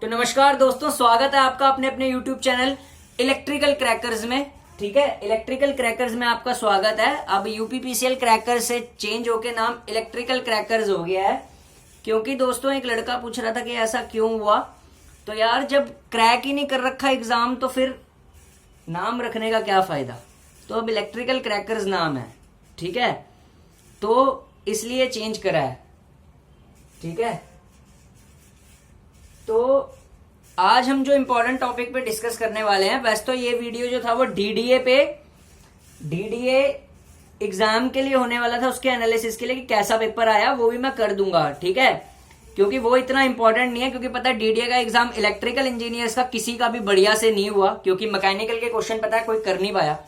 तो नमस्कार दोस्तों, स्वागत है आपका अपने अपने YouTube चैनल इलेक्ट्रिकल क्रैकर्स में। ठीक है, इलेक्ट्रिकल क्रैकर्स में आपका स्वागत है। अब यूपीपीसीएल क्रैकर्स से चेंज होके नाम इलेक्ट्रिकल क्रैकर्स हो गया है, क्योंकि दोस्तों एक लड़का पूछ रहा था कि ऐसा क्यों हुआ। तो यार, जब क्रैक ही नहीं कर रखा एग्जाम तो फिर नाम रखने का क्या फायदा। तो अब इलेक्ट्रिकल क्रैकर्स नाम है, ठीक है, तो इसलिए चेंज करा है। ठीक है, तो आज हम जो इम्पोर्टेंट टॉपिक पे डिस्कस करने वाले हैं, वैसे तो ये वीडियो जो था वो डीडीए एग्जाम के लिए होने वाला था, उसके एनालिसिस के लिए कि कैसा पेपर आया वो भी मैं कर दूंगा। ठीक है, क्योंकि वो इतना इंपॉर्टेंट नहीं है, क्योंकि पता है डीडीए का एग्जाम इलेक्ट्रिकल इंजीनियर्स का किसी का भी बढ़िया से नहीं हुआ, क्योंकि मैकेनिकल के क्वेश्चन पता है कोई कर नहीं पाया।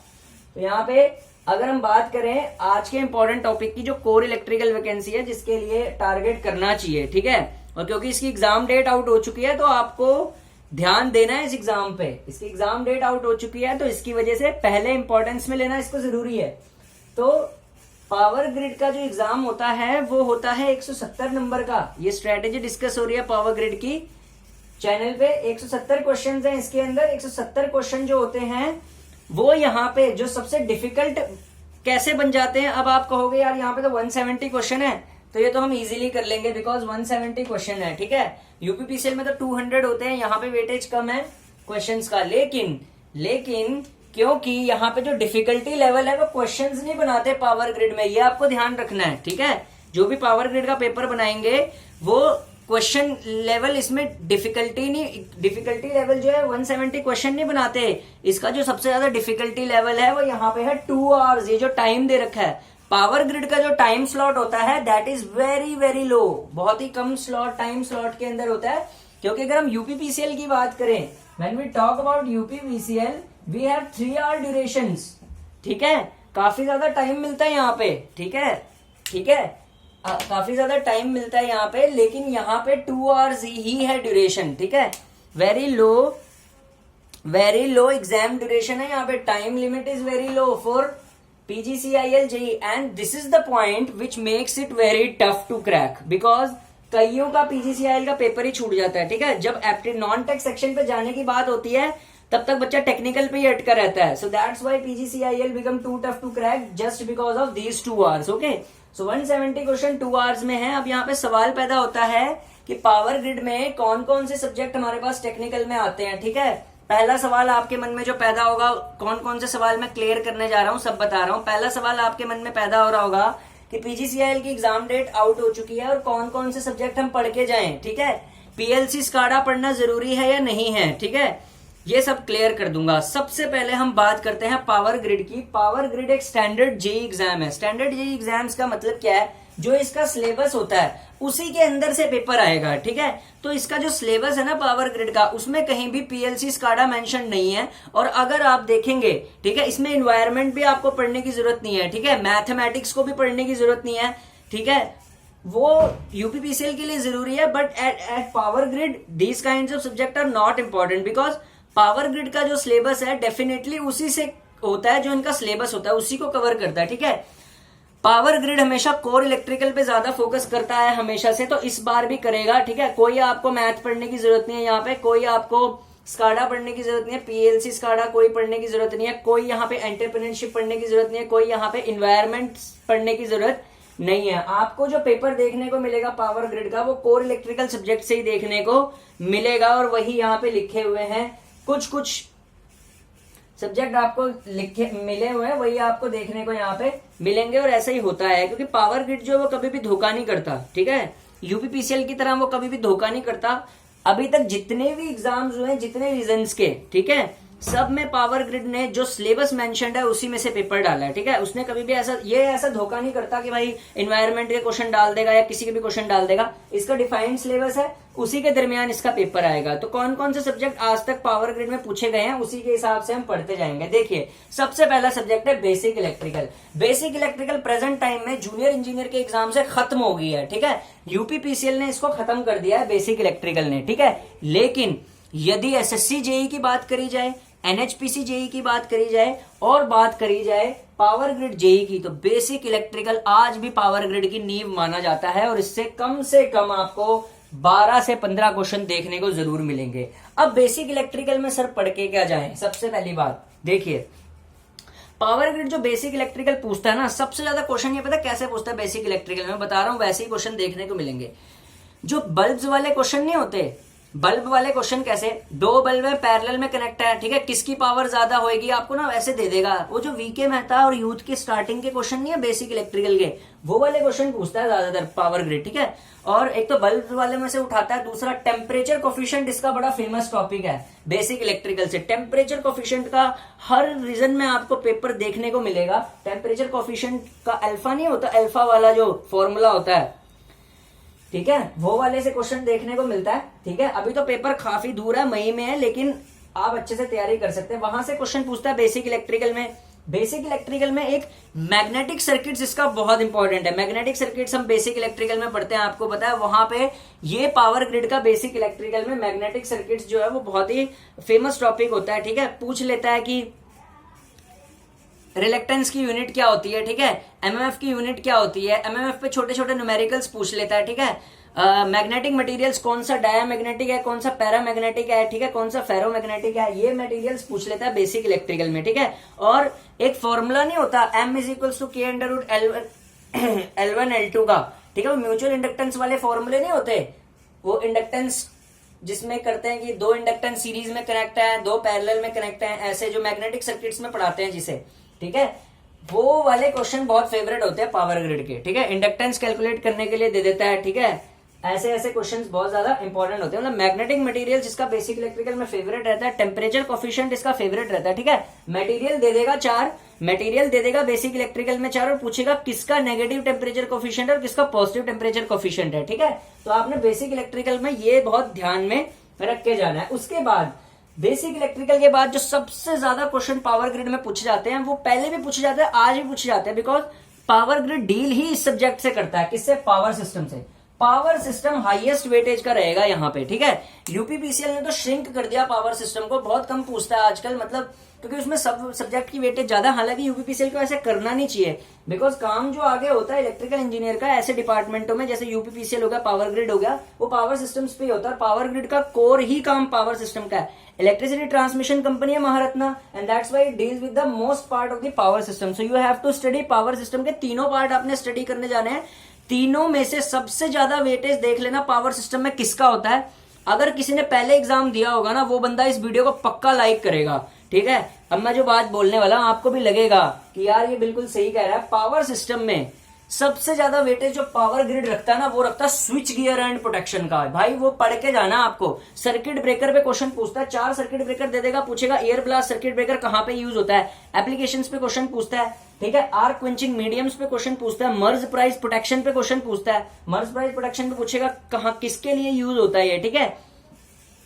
तो यहाँ पे अगर हम बात करें आज के इंपॉर्टेंट टॉपिक की, जो कोर इलेक्ट्रिकल वैकेंसी है जिसके लिए टारगेट करना चाहिए, ठीक है, और क्योंकि इसकी एग्जाम डेट आउट हो चुकी है तो आपको ध्यान देना है इस एग्जाम पे। इसकी एग्जाम डेट आउट हो चुकी है तो इसकी वजह से पहले इंपॉर्टेंस में लेना इसको जरूरी है। तो पावर ग्रिड का जो एग्जाम होता है वो होता है 170 नंबर का। ये स्ट्रेटेजी डिस्कस हो रही है पावर ग्रिड की चैनल पे। 170 क्वेश्चन है इसके अंदर। 170 क्वेश्चन जो होते हैं वो यहाँ पे जो सबसे डिफिकल्ट कैसे बन जाते हैं। अब आप कहोगे यार यहाँ पे तो 170 क्वेश्चन है, तो ये तो हम इजीली कर लेंगे बिकॉज 170 क्वेश्चन है। ठीक है, यूपीपीसीएल में तो 200 होते हैं, यहाँ पे वेटेज कम है क्वेश्चंस का। लेकिन क्योंकि यहाँ पे जो डिफिकल्टी लेवल है वो क्वेश्चंस नहीं बनाते पावर ग्रिड में, ये आपको ध्यान रखना है। ठीक है, जो भी पावर ग्रिड का पेपर बनाएंगे वो क्वेश्चन लेवल, इसमें डिफिकल्टी लेवल जो है 170 क्वेश्चन नहीं बनाते। इसका जो सबसे ज्यादा डिफिकल्टी लेवल है वो यहाँ पे है 2 आवर्स। ये जो टाइम दे रखा है पावर ग्रिड का, जो टाइम स्लॉट होता है that is very very low, बहुत ही कम टाइम स्लॉट के अंदर होता है। क्योंकि अगर हम यूपीपीसीएल की बात करें, when we talk about UPPCL we have 3 hour durations. ठीक है, काफी ज्यादा टाइम मिलता है यहाँ पे। ठीक है, काफी ज्यादा टाइम मिलता है यहाँ पे, लेकिन यहाँ पे 2 आवर्स ही है ड्यूरेशन। ठीक है, वेरी लो एग्जाम ड्यूरेशन है यहाँ पे। Time limit is very low for PGCIL JEE and this is the point which makes it very tough to crack, because कईयों का PGCIL का पेपर ही छूट जाता है। ठीक है, जब नॉन टेक सेक्शन पे जाने की बात होती है तब तक बच्चा टेक्निकल पे ही अटका रहता है। So that's why PGCIL become too tough to crack just because of these 2 hours. Okay, so 170 question 2 hours में है। अब यहाँ पे सवाल पैदा होता है कि पावर ग्रिड में कौन कौन से सब्जेक्ट हमारे पास टेक्निकल में आते हैं। ठीक है, पहला सवाल आपके मन में जो पैदा होगा, कौन कौन से सवाल मैं क्लियर करने जा रहा हूं सब बता रहा हूं। पहला सवाल आपके मन में पैदा हो रहा होगा कि पीजीसीआईएल की एग्जाम डेट आउट हो चुकी है और कौन कौन से सब्जेक्ट हम पढ़ के जाएं। ठीक है, पीएलसी स्काडा पढ़ना जरूरी है या नहीं है। ठीक है, ये सब क्लियर कर दूंगा। सबसे पहले हम बात करते हैं पावर ग्रिड की। पावर ग्रिड एक स्टैंडर्ड जेईई एग्जाम है। स्टैंडर्ड जेईई एग्जाम्स का मतलब क्या है, जो इसका सिलेबस होता है उसी के अंदर से पेपर आएगा। ठीक है, तो इसका जो सिलेबस है ना पावर ग्रिड का, उसमें कहीं भी पीएलसी स्काडा मेंशन नहीं है। और अगर आप देखेंगे, ठीक है, इसमें एनवायरनमेंट भी आपको पढ़ने की जरूरत नहीं है। ठीक है, मैथमेटिक्स को भी पढ़ने की जरूरत नहीं है। ठीक है, वो यूपीपीसीएल के लिए जरूरी है, but at power grid these kinds of subject are not important, because power grid का जो सिलेबस है डेफिनेटली उसी से होता है, जो इनका सिलेबस होता है उसी को कवर करता है। ठीक है, पावर ग्रिड हमेशा कोर इलेक्ट्रिकल पे ज्यादा फोकस करता है हमेशा से, तो इस बार भी करेगा। ठीक है, कोई आपको मैथ पढ़ने की जरूरत नहीं है यहाँ पे, कोई आपको स्काडा पढ़ने की जरूरत नहीं है, पीएलसी स्काडा कोई पढ़ने की जरूरत नहीं है, कोई यहाँ पे एंटरप्रेन्योरशिप पढ़ने की जरूरत नहीं है, कोई यहाँ पे इन्वायरमेंट पढ़ने की जरूरत नहीं है। आपको जो पेपर देखने को मिलेगा पावर ग्रिड का वो कोर इलेक्ट्रिकल सब्जेक्ट से ही देखने को मिलेगा, और वही यहाँ पे लिखे हुए हैं। कुछ सब्जेक्ट आपको लिखे मिले हुए हैं, वही आपको देखने को यहाँ पे मिलेंगे। और ऐसा ही होता है क्योंकि पावर ग्रिड जो है वो कभी भी धोखा नहीं करता। ठीक है, यूपीपीसीएल की तरह वो कभी भी धोखा नहीं करता। अभी तक जितने भी एग्जाम्स हुए, जितने रीजन्स के, ठीक है, सब में पावर ग्रिड ने जो सिलेबस मेंशन्ड है उसी में से पेपर डाला है। ठीक है, उसने कभी भी ऐसा धोखा नहीं करता कि भाई एनवायरनमेंट के क्वेश्चन डाल देगा या किसी के भी क्वेश्चन डाल देगा। इसका डिफाइंड सिलेबस है, उसी के दरमियान इसका पेपर आएगा। तो कौन कौन से सब्जेक्ट आज तक पावर ग्रिड में पूछे गए हैं उसी के हिसाब से हम पढ़ते जाएंगे। देखिए, सबसे पहला सब्जेक्ट है basic electrical. Basic electrical present time में जूनियर इंजीनियर के एग्जाम से खत्म हो गई है। ठीक है, यूपीपीसीएल ने इसको खत्म कर दिया है बेसिक इलेक्ट्रिकल ने। ठीक है, लेकिन यदि एसएससी जेईई की बात करी जाए, एनएचपीसी जेईई की बात करी जाए और बात करी जाए पावर ग्रिड जेईई की, तो बेसिक इलेक्ट्रिकल आज भी पावर ग्रिड की नींव माना जाता है। और इससे कम आपको 12 से 15 क्वेश्चन देखने को जरूर मिलेंगे। अब बेसिक इलेक्ट्रिकल में सर पढ़ के क्या जाएं? सबसे पहली बात देखिए, पावर ग्रिड जो बेसिक इलेक्ट्रिकल पूछता है ना, सबसे ज्यादा क्वेश्चन ये पता है कैसे पूछता है बेसिक इलेक्ट्रिकल में, बता रहा हूं वैसे ही क्वेश्चन देखने को मिलेंगे। जो बल्ब्स वाले क्वेश्चन नहीं होते, बल्ब वाले क्वेश्चन कैसे, दो बल्ब है पैरेलल में कनेक्ट है, ठीक है, किसकी पावर ज्यादा होगी आपको ना वैसे दे देगा। वो जो वीके मेहता और यूथ की स्टार्टिंग के क्वेश्चन नहीं है बेसिक इलेक्ट्रिकल के, वो वाले क्वेश्चन पूछता है ज्यादातर पावर ग्रिड, ठीक है। और एक तो बल्ब वाले में से उठाता है, दूसरा टेम्परेचर कोफिशिएंट, इसका बड़ा फेमस टॉपिक है बेसिक इलेक्ट्रिकल से। टेम्परेचर कोफिशिएंट का हर रीजन में आपको पेपर देखने को मिलेगा। टेम्परेचर कोफिशिएंट का अल्फा नहीं होता, अल्फा वाला जो फॉर्मूला होता है, ठीक है, वो वाले से क्वेश्चन देखने को मिलता है, ठीक है। अभी तो पेपर काफी दूर है, मई में है, लेकिन आप अच्छे से तैयारी कर सकते हैं। वहां से क्वेश्चन पूछता है बेसिक इलेक्ट्रिकल में। बेसिक इलेक्ट्रिकल में एक मैग्नेटिक सर्किट्स इसका बहुत इंपॉर्टेंट है। मैग्नेटिक सर्किट्स हम बेसिक इलेक्ट्रिकल में पढ़ते हैं, आपको पता है, वहां पे ये पावर ग्रिड का बेसिक इलेक्ट्रिकल में मैग्नेटिक सर्किट्स जो है वो बहुत ही फेमस टॉपिक होता है, ठीक है। पूछ लेता है कि रिलेक्टेंस की यूनिट क्या होती है, ठीक है, एमएमएफ की यूनिट क्या होती है, एमएमएफ पे छोटे छोटे न्यूमेरिकल्स पूछ लेता है, ठीक है। मैग्नेटिक मटेरियल्स कौन सा डायामैग्नेटिक है, कौन सा पैरामैग्नेटिक है, ठीक है, कौन सा फेरोमैग्नेटिक है, ये मटेरियल्स पूछ लेता है बेसिक इलेक्ट्रिकल में, ठीक है। और एक फॉर्मूला नहीं होता M इज इक्वल टू के अंडर रूट L1 L2 का, ठीक है, वो म्यूचुअल इंडक्टेंस वाले फॉर्मूले नहीं होते, वो इंडक्टेंस जिसमें करते हैं कि दो इंडक्टेंस सीरीज में कनेक्ट है, दो पैरेलल में कनेक्ट है, ऐसे जो मैग्नेटिक सर्किट्स में पढ़ाते हैं जिसे, ठीक है, वो वाले क्वेश्चन बहुत फेवरेट होते हैं पावर ग्रिड के, ठीक है। इंडक्टेंस कैलकुलेट करने के लिए दे देता है, ठीक है। ऐसे ऐसे क्वेश्चंस बहुत ज्यादा इंपॉर्टेंट होते हैं। मतलब मैग्नेटिक मटेरियल जिसका बेसिक इलेक्ट्रिकल में फेवरेट रहता है, टेम्परेचर कोफिशिएंट इसका फेवरेट रहता है, ठीक है। मटेरियल दे देगा 4, मटेरियल दे देगा बेसिक इलेक्ट्रिकल में 4, और पूछेगा किसका नेगेटिव टेम्परेचर कोफिशिएंट और किसका पॉजिटिव टेम्परेचर कोफिशिएंट है, ठीक है। तो आपने बेसिक इलेक्ट्रिकल में ये बहुत ध्यान में रख के जाना है। उसके बाद बेसिक इलेक्ट्रिकल के बाद जो सबसे ज्यादा क्वेश्चन पावर ग्रिड में पूछे जाते हैं, वो पहले भी पूछे जाते हैं, आज भी पूछे जाते हैं, बिकॉज पावर ग्रिड डील ही इस सब्जेक्ट से करता है, किससे, पावर सिस्टम से। पावर सिस्टम हाईएस्ट वेटेज का रहेगा यहाँ पे, ठीक है। यूपीपीसीएल ने तो श्रिंक कर दिया पावर सिस्टम को, बहुत कम पूछता है आजकल, मतलब क्योंकि उसमें सब सब्जेक्ट की वेटेज ज्यादा। हालांकि यूपीपीसीएल को ऐसे करना नहीं चाहिए, बिकॉज काम जो आगे होता है इलेक्ट्रिकल इंजीनियर का ऐसे डिपार्टमेंटों में, जैसे यूपीपीसीएल हो गया, पावर ग्रिड हो गया, वो पावर सिस्टम्स पे होता है। पावर ग्रिड का कोर ही काम पावर सिस्टम का है। इलेक्ट्रिसिटी ट्रांसमिशन कंपनी है Maharatna, and that's why it deals with the most part of the power system. So you have to study power system के तीनों पार्ट आपने स्टडी करने जाने हैं। तीनों में से सबसे ज्यादा वेटेज देख लेना पावर सिस्टम में किसका होता है। अगर किसी ने पहले एग्जाम दिया होगा ना, वो बंदा इस वीडियो को पक्का लाइक करेगा, ठीक है। अब मैं जो बात बोलने वाला हूं आपको भी लगेगा कि यार ये बिल्कुल सही कह रहा है। पावर सिस्टम में सबसे ज्यादा वेटेज जो पावर ग्रिड रखता है ना, वो रखता है स्विच गियर एंड प्रोटेक्शन का। भाई वो पढ़ के जाना आपको। सर्किट ब्रेकर पे क्वेश्चन पूछता है, 4 सर्किट ब्रेकर दे देगा, पूछेगा एयर ब्लास्ट सर्किट ब्रेकर कहां पे यूज होता है, एप्लीकेशंस पे क्वेश्चन पूछता है, ठीक है। आर्क क्विंचिंग मीडियम्स पे क्वेश्चन पूछता है, मर्ज प्राइस प्रोटेक्शन पे क्वेश्चन पूछता है, मर्ज प्राइस प्रोटेक्शन पे पूछेगा कहां किसके लिए यूज होता है ये, ठीक है।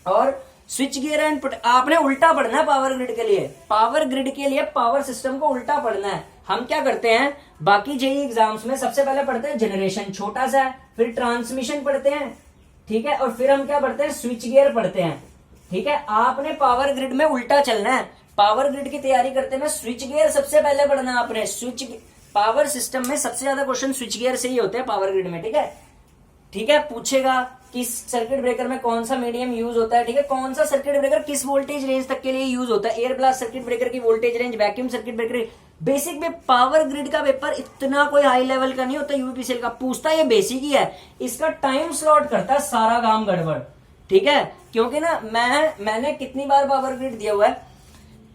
और स्विच गियर एंड आपने उल्टा पढ़ना है पावर ग्रिड के लिए। पावर ग्रिड के लिए पावर सिस्टम को उल्टा पढ़ना है। हम क्या करते हैं, बाकी जेई एग्जाम्स में सबसे पहले पढ़ते हैं जनरेशन, छोटा सा है, फिर ट्रांसमिशन पढ़ते हैं, ठीक है, और फिर हम क्या पढ़ते हैं, स्विच गियर पढ़ते हैं, ठीक है। आपने पावर ग्रिड में उल्टा चलना है। पावर ग्रिड की तैयारी करते हैं, स्विच गियर सबसे पहले पढ़ना है आपने। पावर सिस्टम में सबसे ज्यादा क्वेश्चन स्विच गियर से ही होते हैं पावर ग्रिड में, ठीक है, ठीक है। पूछेगा किस सर्किट ब्रेकर में कौन सा मीडियम यूज होता है, ठीक है, कौन सा सर्किट ब्रेकर किस वोल्टेज रेंज तक के लिए यूज होता है, एयर ब्लास्ट सर्किट ब्रेकर की voltage range, vacuum circuit breaker. Basic में पावर ग्रिड का पेपर इतना कोई हाई लेवल का नहीं होता यूपीपीसीएल का, पूछता ये बेसिक ही है। इसका टाइम स्लॉट करता है सारा काम गड़बड़, ठीक है। क्योंकि ना मैंने कितनी बार पावर ग्रिड दिया हुआ है,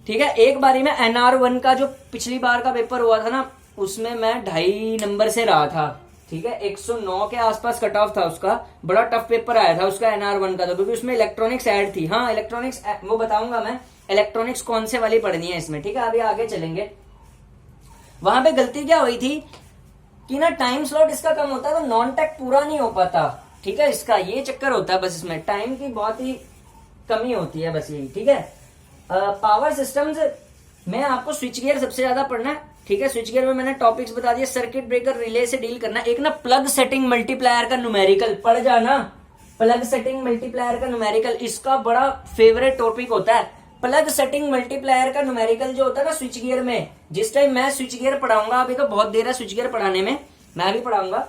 ठीक है। एक बारी में NR1 का जो पिछली बार का पेपर हुआ था ना, उसमें मैं 2.5 नंबर से रहा था, ठीक है। 109 के आसपास कट ऑफ था उसका, बड़ा टफ पेपर आया था उसका NR1 का, तो क्योंकि उसमें इलेक्ट्रॉनिक्स ऐड थी। हाँ, इलेक्ट्रॉनिक्स वो बताऊंगा मैं, इलेक्ट्रॉनिक्स कौन से वाली पढ़नी है इसमें, ठीक है। अभी आगे चलेंगे। वहां पे गलती क्या हुई थी कि ना टाइम स्लॉट इसका कम होता है, तो नॉन टेक पूरा नहीं हो पाता, ठीक है। इसका ये चक्कर होता है बस, इसमें टाइम की बहुत ही कमी होती है, बस यही, ठीक है। पावर सिस्टम्स में आपको स्विच गियर सबसे ज्यादा पढ़ना है, ठीक है। स्विच गियर में मैंने टॉपिक्स बता दिए, सर्किट ब्रेकर रिले से डील करना। एक ना प्लग सेटिंग मल्टीप्लायर का न्यूमेरिकल पढ़ जाना, प्लग सेटिंग मल्टीप्लायर का न्यूमेरिकल इसका बड़ा फेवरेट टॉपिक होता है। प्लग सेटिंग मल्टीप्लायर का न्यूमेरिकल जो होता है ना स्विच गियर में, जिस टाइम मैं स्विच गियर पढ़ाऊंगा, अभी तो बहुत देर है स्विच गियर पढ़ाने में, मैं भी पढ़ाऊंगा,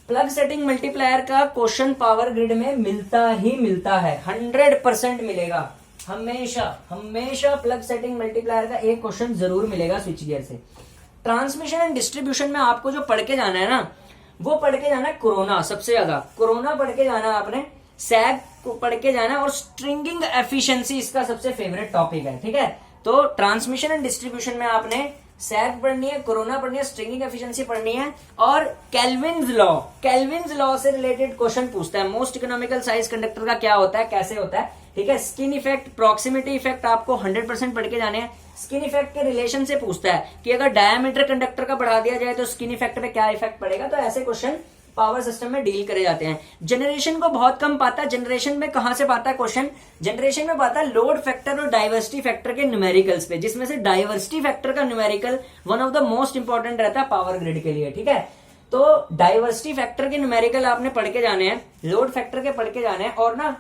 प्लग सेटिंग मल्टीप्लायर का क्वेश्चन पावर ग्रिड में मिलता ही मिलता है, 100% मिलेगा। हमेशा हमेशा प्लग सेटिंग मल्टीप्लायर का एक क्वेश्चन जरूर मिलेगा स्विच गियर से। ट्रांसमिशन एंड डिस्ट्रीब्यूशन में आपको जो पढ़ के जाना है ना, वो पढ़ के जाना है कोरोना, सबसे ज्यादा कोरोना पढ़ के जाना है आपने, सैग को पढ़ के जाना है, और स्ट्रिंगिंग एफिशिएंसी इसका सबसे फेवरेट टॉपिक है, ठीक है। तो ट्रांसमिशन एंड डिस्ट्रीब्यूशन में आपने सैग पढ़नी है, कोरोना पढ़नी है, स्ट्रिंगिंग एफिशिएंसी पढ़नी है, और केल्विन्स लॉ से रिलेटेड क्वेश्चन पूछता है। मोस्ट इकोनॉमिकल साइज कंडक्टर का क्या होता है, कैसे होता है, ठीक है। स्किन इफेक्ट, प्रॉक्सिमिटी इफेक्ट आपको 100% पढ़ के जाने हैं। स्किन इफेक्ट के रिलेशन से पूछता है कि अगर डायमीटर कंडक्टर का बढ़ा दिया जाए तो स्किन इफेक्ट पे क्या इफेक्ट पड़ेगा, तो ऐसे क्वेश्चन पावर सिस्टम में डील करे जाते हैं। जनरेशन को बहुत कम पाता है। जनरेशन में कहां से पाता है क्वेश्चन, जनरेशन में पाता है लोड फैक्टर और डाइवर्सिटी फैक्टर के न्यूमेरिकल्स पे, जिसमें से डाइवर्सिटी फैक्टर का numerical one of the most important रहता है पावर ग्रिड के लिए, ठीक है। तो डाइवर्सिटी फैक्टर के न्यूमेरिकल आपने पढ़ के जाने हैं, लोड फैक्टर के पढ़ के जाने हैं, और ना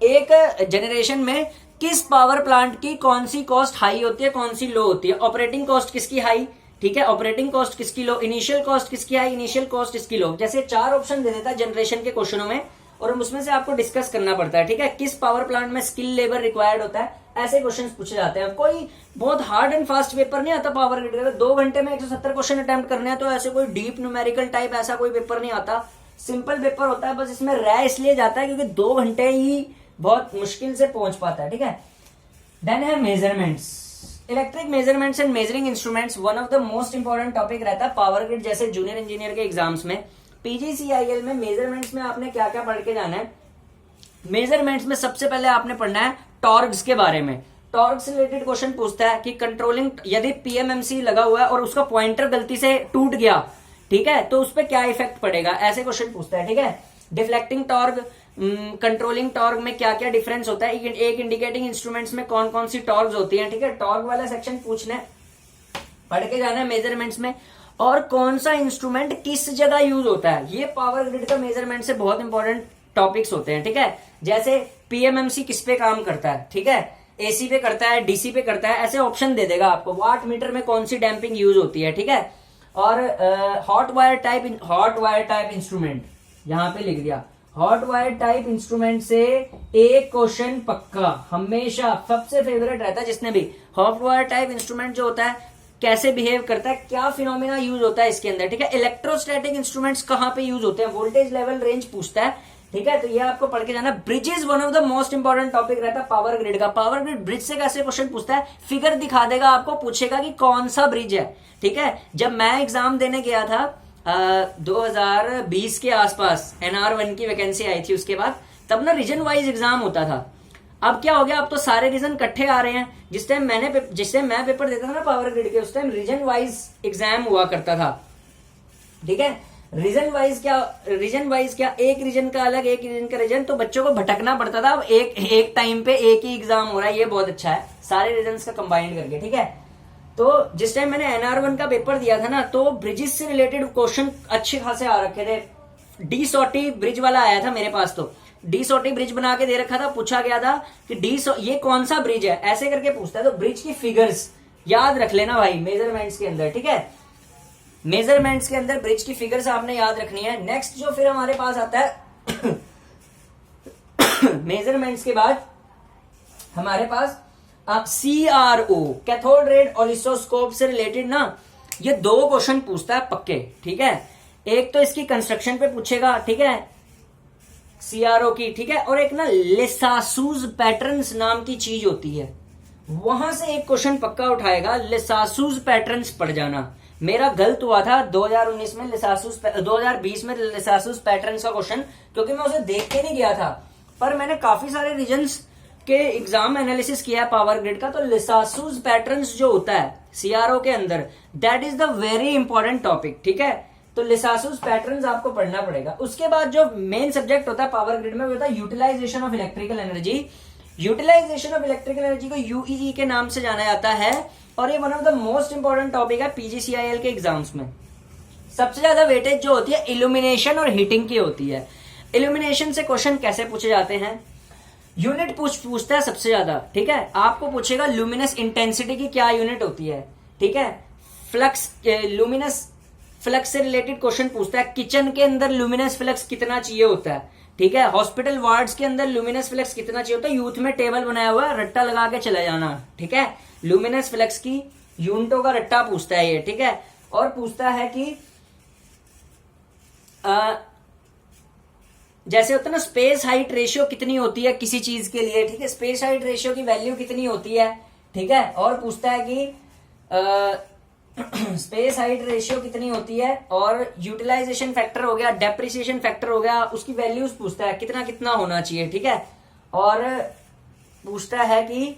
एक जनरेशन में किस पावर प्लांट की कौन सी कॉस्ट हाई होती है, कौन सी लो होती है, ऑपरेटिंग कॉस्ट किसकी हाई, ठीक है, ऑपरेटिंग कॉस्ट किसकी लो, इनिशियल कॉस्ट किसकी हाई, इनिशियल कॉस्ट किसकी लो। जैसे 4 ऑप्शन दे देता है जनरेशन के क्वेश्चनों में, और उसमें से आपको डिस्कस करना पड़ता है, ठीक है। किस पावर प्लांट में स्किल लेबर रिक्वायर्ड होता है, ऐसे क्वेश्चन पूछे जाते हैं। कोई बहुत हार्ड एंड फास्ट पेपर नहीं आता पावर ग्रिड का। 2 घंटे में 170 क्वेश्चन अटेम्प्ट करने हैं, तो ऐसे कोई डीप न्यूमेरिकल टाइप ऐसा कोई पेपर नहीं आता। सिंपल पेपर होता है, बस इसमें रह इसलिए जाता है क्योंकि 2 घंटे ही बहुत मुश्किल से पहुंच पाता है, ठीक है। देन है measurements, electric measurements and measuring instruments, one of the most important topic रहता है पावर ग्रिड जैसे जूनियर इंजीनियर के एग्जाम्स में। पीजीसीआईएल में मेजरमेंट्स में आपने क्या क्या पढ़ के जाना है। मेजरमेंट्स में सबसे पहले आपने पढ़ना है टॉर्क्स के बारे में। टॉर्क्स से रिलेटेड क्वेश्चन पूछता है कि कंट्रोलिंग, यदि पीएमएमसी लगा हुआ है और उसका पॉइंटर गलती से टूट गया, ठीक है, तो उस पर क्या इफेक्ट पड़ेगा, ऐसे क्वेश्चन पूछता है, ठीक है। डिफ्लेक्टिंग टॉर्क, कंट्रोलिंग टॉर्क में क्या क्या डिफरेंस होता है, एक इंडिकेटिंग इंस्ट्रूमेंट्स में कौन कौन सी टॉर्क्स होती हैं, ठीक है। टॉर्क वाला सेक्शन पूछना है, पढ़ के जाना है मेजरमेंट्स में। और कौन सा इंस्ट्रूमेंट किस जगह यूज होता है, ये पावर ग्रिड का मेजरमेंट से बहुत इंपॉर्टेंट टॉपिक्स होते हैं, ठीक है। जैसे पीएमएमसी किस पे काम करता है, ठीक है, एसी पे करता है, डीसी पे करता है, ऐसे ऑप्शन दे देगा आपको। वाट मीटर में कौन सी डैम्पिंग यूज होती है, ठीक है। और हॉट वायर टाइप इंस्ट्रूमेंट यहां पे लिख दिया। हॉट वायर टाइप इंस्ट्रूमेंट से एक क्वेश्चन पक्का हमेशा सबसे फेवरेट रहता है जिसने भी। हॉट वायर टाइप इंस्ट्रूमेंट जो होता है कैसे बिहेव करता है, क्या फिनोमिना यूज होता है इसके अंदर, ठीक है। इलेक्ट्रोस्टैटिक इंस्ट्रूमेंट्स कहां पे यूज होते हैं, वोल्टेज लेवल रेंज पूछता है, ठीक है। तो ये आपको पढ़ के जाना। Bridges one of the most important topic रहता है पावर ग्रिड का। पावर ग्रिड ब्रिज से कैसे क्वेश्चन पूछता है, फिगर दिखा देगा आपको, पूछेगा कि कौन सा ब्रिज है, ठीक है। जब मैं एग्जाम देने गया था 2020 के आसपास, NR1 की वैकेंसी आई थी उसके बाद, तब ना रीजन वाइज एग्जाम होता था। अब क्या हो गया, अब तो सारे रीजन इकट्ठे आ रहे हैं। जिस टाइम मैं पेपर देता था ना पावर ग्रिड के, उस टाइम रीजन वाइज एग्जाम हुआ करता था, ठीक है। रीजन वाइज क्या, एक रीजन का अलग, एक रीजन का रीजन, तो बच्चों को भटकना पड़ता था। अब एक टाइम पे एक ही एग्जाम हो रहा है, ये बहुत अच्छा है, सारे रीजन का कंबाइंड करके, ठीक है। तो जिस टाइम मैंने NR1 का पेपर दिया था ना, तो ब्रिजेस से रिलेटेड क्वेश्चन अच्छे खासे आ रखे थे। डी सोटी ब्रिज वाला आया था मेरे पास, तो डी सोटी ब्रिज बना के दे रखा था, पूछा गया था कि ये कौन सा ब्रिज है, ऐसे करके पूछता है। तो ब्रिज की फिगर्स याद रख लेना भाई मेजरमेंट्स के अंदर, ठीक है। मेजरमेंट्स के अंदर ब्रिज की फिगर्स आपने याद रखनी है। नेक्स्ट जो फिर हमारे पास आता है मेजरमेंट्स के बाद हमारे पास आप CRO, कैथोड रेड ऑलिसोस्कोप से रिलेटेड ना ये 2 क्वेश्चन पूछता है पक्के, ठीक है। एक तो इसकी कंस्ट्रक्शन पे पूछेगा, ठीक है, CRO की, ठीक है। और एक ना लेसासूज पैटर्न्स नाम की चीज होती है, वहां से एक क्वेश्चन पक्का उठाएगा। लेसासूज पैटर्न्स पढ़ जाना। मेरा गलत हुआ था 2019 में 2020 में लेसासूज पैटर्न्स का क्वेश्चन, क्योंकि मैं उसे देख के नहीं गया था, पर मैंने काफी सारे रीजन्स के एग्जाम एनालिसिस किया है पावर ग्रिड का। तो लेसासूज पैटर्न्स जो होता है CRO के अंदर, that is the very important topic, ठीक है। तो लेसासूज पैटर्न्स आपको पढ़ना पड़ेगा। उसके बाद जो मेन सब्जेक्ट होता है पावर ग्रिड में, वो होता है utilization of electrical energy. Utilization of electrical energy को UEE के नाम से जाना जाता है, और ये one of the most important topic है PGCIL के एग्जाम्स में। सबसे ज्यादा वेटेज जो होती है इल्यूमिनेशन और हीटिंग की होती है। इल्यूमिनेशन से क्वेश्चन कैसे पूछे जाते हैं, यूनिट पूछता है सबसे ज्यादा, ठीक है। आपको पूछेगा लुमिनस इंटेंसिटी की क्या यूनिट होती है, ठीक है। फ्लक्स, लुमिनस फ्लक्स से रिलेटेड क्वेश्चन पूछता है, किचन के अंदर लुमिनस फ्लक्स कितना चाहिए होता है, ठीक है, हॉस्पिटल वार्ड्स के अंदर लुमिनस फ्लक्स कितना चाहिए होता है, यूथ में टेबल बनाया हुआ है, रट्टा लगा के चला जाना, ठीक है, लुमिनस फ्लक्स की यूनिटों का रट्टा पूछता है ये, ठीक है। और पूछता है कि जैसे होता है ना स्पेस हाइट रेशियो कितनी होती है किसी चीज के लिए, ठीक है, स्पेस हाइट रेशियो की वैल्यू कितनी होती है, ठीक है। और पूछता है कि स्पेस हाइट रेशियो कितनी होती है, और यूटिलाइजेशन फैक्टर हो गया, डेप्रिसिएशन फैक्टर हो गया, उसकी वैल्यूज पूछता है कितना कितना होना चाहिए, ठीक है। और पूछता है कि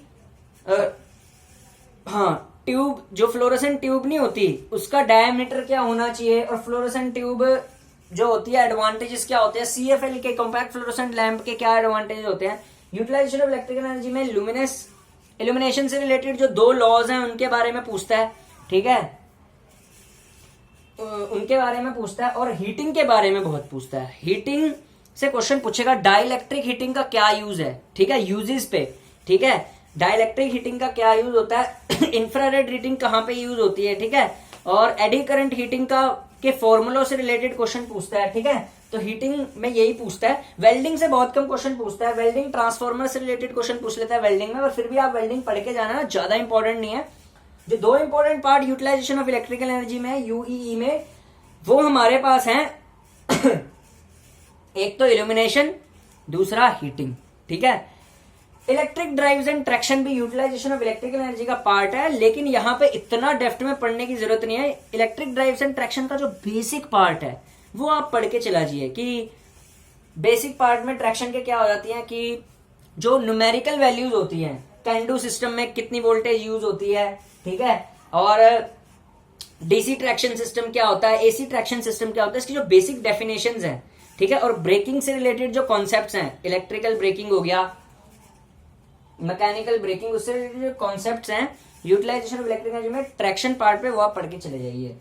हाँ ट्यूब, जो फ्लोरोसेंट ट्यूब नहीं होती उसका डायमीटर क्या होना चाहिए, और फ्लोरोसेंट ट्यूब जो होती है एडवांटेजेस क्या होते हैं, सीएफएल के कॉम्पैक्ट फ्लोरोसेंट लैंप के क्या एडवांटेज होते हैं, यूटिलाइजेशन ऑफ इलेक्ट्रिकल एनर्जी में लुमिनस इल्यूमिनेशन से रिलेटेड जो 2 लॉज हैं उनके बारे में पूछता है, ठीक है, उनके बारे में पूछता है। और हीटिंग के बारे में बहुत पूछता है, हीटिंग से क्वेश्चन पूछेगा, डाइलेक्ट्रिक हीटिंग का क्या यूज है, ठीक है, यूजेस पे, ठीक है, डाइलेक्ट्रिक हीटिंग का क्या यूज होता है, इंफ्रारेड हीटिंग कहां पे यूज होती है, ठीक है, और एडी करंट हीटिंग का के फॉर्मूलों से रिलेटेड क्वेश्चन पूछता है, ठीक है। तो हीटिंग में यही पूछता है, वेल्डिंग से बहुत कम क्वेश्चन पूछता है, वेल्डिंग ट्रांसफॉर्मर से रिलेटेड क्वेश्चन पूछ लेता है वेल्डिंग में, और फिर भी आप वेल्डिंग पढ़ के जाना, ज्यादा इंपॉर्टेंट नहीं है। जो 2 important part utilization of electrical energy में यूईई में वो हमारे पास हैं एक तो इल्यूमिनेशन, दूसरा हीटिंग, ठीक है। इलेक्ट्रिक ड्राइव्स एंड ट्रैक्शन भी यूटिलाइजेशन ऑफ इलेक्ट्रिकल एनर्जी का पार्ट है, लेकिन यहां पे इतना डेप्थ में पढ़ने की जरूरत नहीं है। इलेक्ट्रिक ड्राइव्स एंड ट्रैक्शन का जो बेसिक पार्ट है वो आप पढ़ के चला जाइए, कि बेसिक पार्ट में ट्रैक्शन के क्या हो जाती है, कि जो न्यूमेरिकल वैल्यूज होती हैं, कैंडू सिस्टम में कितनी वोल्टेज यूज होती है, ठीक है, और डीसी ट्रैक्शन सिस्टम क्या होता है, एसी ट्रैक्शन सिस्टम क्या होता है, इसकी जो बेसिक डेफिनेशंस हैं, ठीक है, और ब्रेकिंग से रिलेटेड जो कॉन्सेप्ट्स हैं, इलेक्ट्रिकल ब्रेकिंग हो गया, मैकेनिकल ब्रेकिंग, उससे रिलेटेड जो कॉन्सेप्ट्स हैं यूटिलाइजेशन ऑफ इलेक्ट्रिक एनर्जी में ट्रैक्शन पार्ट पे, वो आप पढ़ के चले जाइए।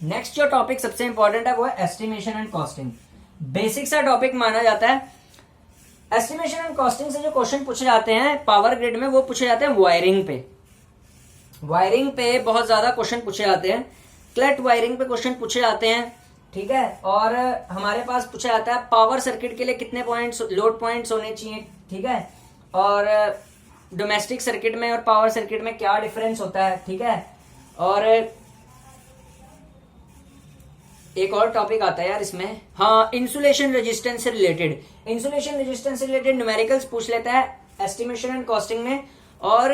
नेक्स्ट जो टॉपिक सबसे इंपॉर्टेंट है वो है एस्टिमेशन एंड कॉस्टिंग। बेसिक सा टॉपिक माना जाता है। एस्टिमेशन एंड कॉस्टिंग से जो क्वेश्चन पूछे जाते हैं पावर ग्रिड में, वो पूछे जाते हैं वायरिंग पे। वायरिंग पे बहुत ज्यादा क्वेश्चन पूछे जाते हैं, क्लट वायरिंग पे क्वेश्चन पूछे जाते हैं, ठीक है। और हमारे पास पूछा जाता है पावर सर्किट के लिए कितने पॉइंट्स, लोड पॉइंट्स होने चाहिए, ठीक है, और डोमेस्टिक सर्किट में और पावर सर्किट में क्या डिफरेंस होता है, ठीक है। और एक और टॉपिक आता है यार इसमें, हाँ, इंसुलेशन रेजिस्टेंस से रिलेटेड, इंसुलेशन रेजिस्टेंस से रिलेटेड न्यूमेरिकल्स पूछ लेता है एस्टिमेशन एंड कॉस्टिंग में, और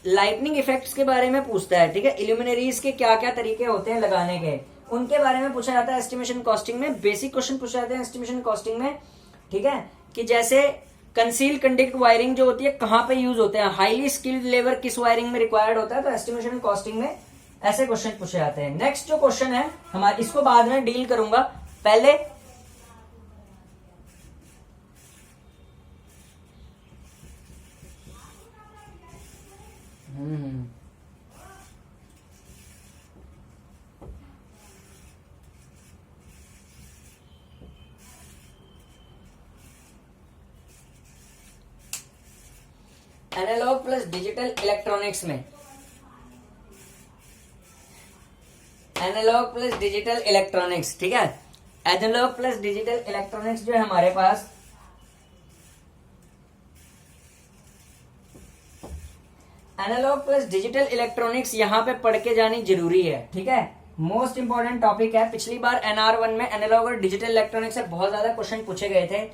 लाइटनिंग इफेक्ट्स के बारे में पूछता है, ठीक है, इल्यूमिनरीज के क्या क्या तरीके होते हैं लगाने के, उनके बारे में पूछा जाता है एस्टिमेशन कॉस्टिंग में। बेसिक क्वेश्चन पूछे जाते हैं एस्टिमेशन कॉस्टिंग में, ठीक है, कि जैसे कंसील कंडक्ट वायरिंग जो होती है कहां पे यूज होते हैं, हाईली स्किल्ड लेबर किस वायरिंग में रिक्वायर्ड होता है, तो एस्टिमेशन कॉस्टिंग में ऐसे क्वेश्चन पूछे जाते हैं। नेक्स्ट जो क्वेश्चन है हमारे, इसको बाद में डील करूंगा, पहले एनालॉग प्लस डिजिटल इलेक्ट्रॉनिक्स में, एनालॉग प्लस डिजिटल इलेक्ट्रॉनिक्स, ठीक है, एनालॉग प्लस डिजिटल इलेक्ट्रॉनिक्स जो है हमारे पास, एनालॉग प्लस डिजिटल इलेक्ट्रॉनिक्स यहां पे पढ़ के जानी जरूरी है, ठीक है, मोस्ट इंपॉर्टेंट टॉपिक है। पिछली बार NR1 में एनालॉग और डिजिटल इलेक्ट्रॉनिक्स से बहुत ज्यादा क्वेश्चन पूछे गए थे।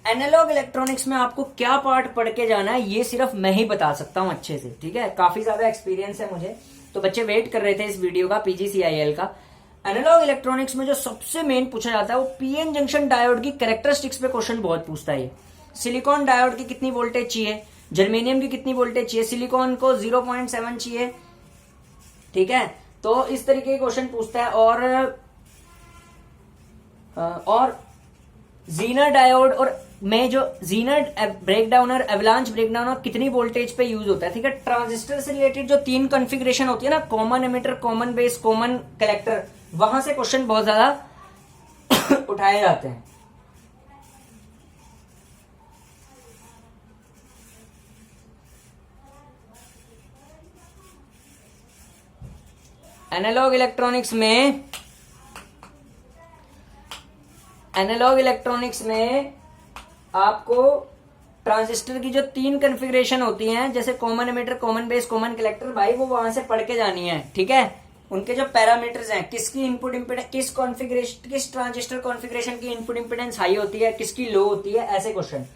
एनालॉग इलेक्ट्रॉनिक्स में आपको क्या पार्ट पढ़ के जाना है ये सिर्फ मैं ही बता सकता हूं अच्छे से, ठीक है, काफी ज्यादा एक्सपीरियंस है मुझे, तो बच्चे वेट कर रहे थे इस वीडियो का PGCIL का। एनालॉग इलेक्ट्रॉनिक्स में जो सबसे मेन पूछा जाता है वो पीएन जंक्शन डायोड की कैरेक्टरिस्टिक्स पे क्वेश्चन बहुत पूछता है। सिलिकॉन डायोड की कितनी वोल्टेज चाहिए, जर्मेनियम की कितनी वोल्टेज चाहिए, सिलिकॉन को 0.7 चाहिए, ठीक है, तो इस तरीके के क्वेश्चन पूछता है। और जीनर डायोड और में जो जीनर ब्रेकडाउनर, एवलांच ब्रेकडाउनर कितनी वोल्टेज पे यूज होता है, ठीक है। ट्रांजिस्टर से रिलेटेड जो 3 कॉन्फ़िगरेशन होती है ना, common emitter, common base, common collector, वहां से क्वेश्चन बहुत ज्यादा उठाए जाते हैं। एनालॉग इलेक्ट्रॉनिक्स में एनालॉग इलेक्ट्रॉनिक्स में आपको ट्रांजिस्टर की जो 3 कॉन्फ़िगरेशन होती हैं, जैसे common emitter, common base, common collector, भाई वो वहां से पढ़ के जानी है, ठीक है। उनके जो पैरामीटर्स हैं, किसकी इनपुट इम्पीडेंस, किस कॉन्फ़िगरेशन, किस ट्रांजिस्टर कॉन्फ़िगरेशन की इनपुट इम्पीडेंस हाई होती है, किसकी लो होती है, ऐसे क्वेश्चन।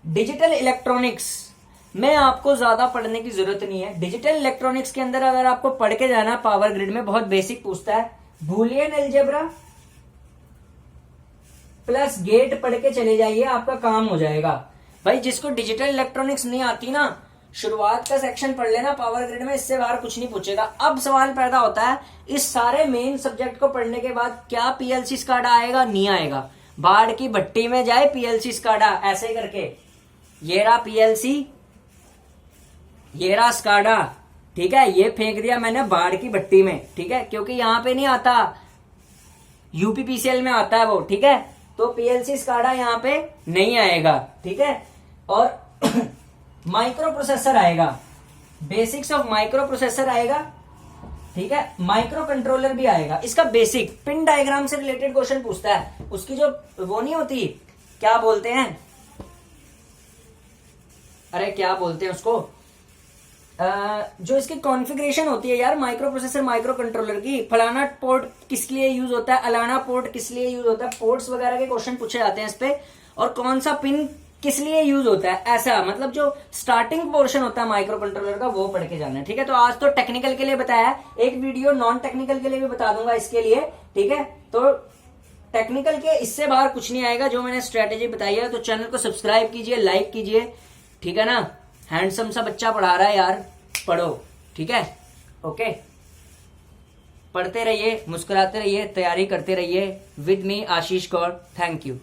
डिजिटल इलेक्ट्रॉनिक्स में आपको ज्यादा पढ़ने की जरूरत नहीं है। डिजिटल इलेक्ट्रॉनिक्स के अंदर अगर आपको पढ़ के जाना, पावर ग्रिड में बहुत बेसिक पूछता है, बूलियन अलजेब्रा प्लस गेट पढ़ के चले जाइए, आपका काम हो जाएगा। भाई जिसको डिजिटल इलेक्ट्रॉनिक्स नहीं आती ना, शुरुआत का सेक्शन पढ़ लेना पावर ग्रिड में, इससे बाहर कुछ नहीं पूछेगा। अब सवाल पैदा होता है इस सारे मेन सब्जेक्ट को पढ़ने के बाद क्या पीएलसी स्काडा आएगा, नहीं आएगा। बाढ़ की भट्टी में जाए पीएलसी स्काडा, ऐसे करके, ये रहा पीएलसी, ये रहा स्काडा, ठीक है, ये फेंक दिया मैंने बाढ़ की भट्टी में, ठीक है, क्योंकि यहां पे नहीं आता, यूपीपीसीएल में आता है वो, ठीक है। तो पीएलसी स्काडा यहां पे नहीं आएगा, ठीक है। और माइक्रो प्रोसेसर आएगा, बेसिक्स ऑफ माइक्रो प्रोसेसर आएगा, ठीक है। माइक्रो कंट्रोलर भी आएगा। इसका बेसिक पिन डायग्राम से रिलेटेड क्वेश्चन पूछता है, उसकी जो वो नहीं होती, क्या बोलते हैं, अरे क्या बोलते हैं उसको, जो इसकी कॉन्फ़िगरेशन होती है यार, माइक्रो प्रोसेसर माइक्रो कंट्रोलर की, फलाना पोर्ट किस लिए यूज होता है, अलाना पोर्ट किस लिए यूज होता है, पोर्ट्स वगैरह के क्वेश्चन पूछे जाते हैं इस पे, और कौन सा पिन किस लिए यूज होता है, ऐसा, मतलब जो स्टार्टिंग पोर्शन होता है माइक्रो कंट्रोलर का, वो पढ़ के जाना है, ठीक है। तो आज तो टेक्निकल के लिए बताया, एक वीडियो नॉन टेक्निकल के लिए भी बता दूंगा इसके लिए, ठीक है। तो टेक्निकल के इससे बाहर कुछ नहीं आएगा जो मैंने स्ट्रेटेजी बताई है। तो चैनल को सब्सक्राइब कीजिए, लाइक कीजिए, ठीक है ना। हैंडसम सा बच्चा पढ़ा रहा है यार, पढ़ो, ठीक है, ओके। पढ़ते रहिए, मुस्कुराते रहिए, तैयारी करते रहिए। With me Ashish Gaur, thank you.